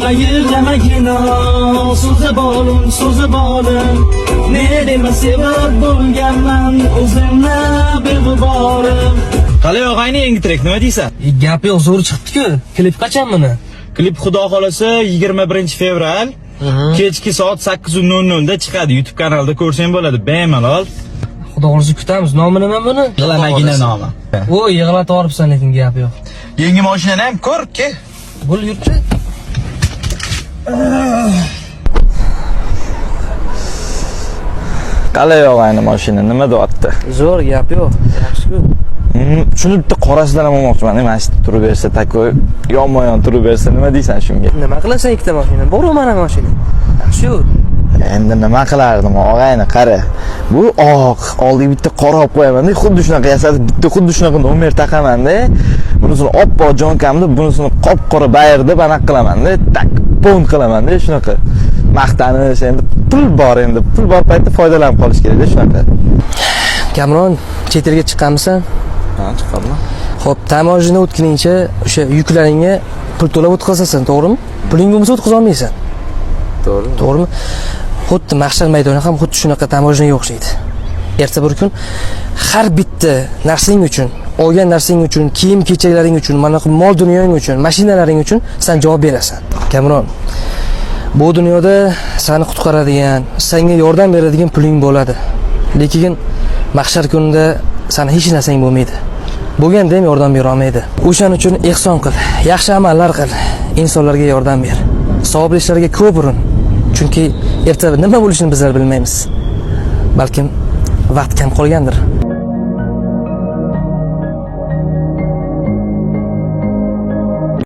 Ayırlamagina so'zi bolim ne dema sevib bo'lganman o'zimni beg'uborim. Qalay og'ayni, yangi trek nima deysan? Gap yo'q, zo'r chiqdi-ku. Klip qachon buni? Klip xudo xolasa 21-fevral kechki soat 8:00 da chiqadi. YouTube kanalida ko'rsang bo'ladi, bemalol. Xudo xolasa kutamiz. Nomi nima buni? Yig'lamagina nomi. O, yig'latib olibsan, lekin gap yo'q. Yangi mashinani ham ko'r-ki. Bo'l yurchi. Qalay og'ayni mashina nima deyapti? Zo'r, gap yo'q. Yaxshi-ku. Shuni bitta qorasidan ham olmoqchiman. Mana shu turib bersa, takoy yonma-yon turib bersa, nima deysan shunga? Nima qilasan ikkita mashina? Bor mana mashina. Yaxshi-ku. Endi nima qilardim og'ayni, qara. Bu oq, oldiga bitta qora olib qo'yaman-da, xuddi shunaqa yasatib, bitta xuddi shunaqa nomer taqaman-da. Bunisini oppoq jonkamda, bunisini qop-qora bayirda anaqa qilaman-da, tak pon qilaman-da, shunaqa. Maqtanish endi pul bor paytda foydalanib qolish kerak-da shunaqa. Kamron, chet elga chiqqanmisan? Ha, chiqaman. Xo'p, tamojini o'tkiningcha o'sha yuklaringga pul to'lab o'tkazasan, to'g'rimi? Puling bo'lmasa o'tkaza olmaysan. To'g'rimi? Xuddi mahshar maydoni ham xuddi shunaqa tamojinaga o'xshaydi. Erta bir kun har bitta narsang uchun, olgan narsang uchun, kiyim-kechaklaring uchun, mana bu mol dunyoing uchun, mashinalaring uchun sen javob berasan. Kamron, bu dunyoda seni qutqaradigan, senga yordam beradigan puling bo'ladi. Lekin mahshar kunida sen hech narsang bo'lmaydi. Bo'lganda ham yordam bera olmaydi. O'shaning uchun ehson qil, yaxshi amallar qil, insonlarga yordam ber. Savobli ishlarga ko'p urin. Chunki erta nima bo'lishini bizlar bilmaymiz. Balkim vaqt kam qolgandir.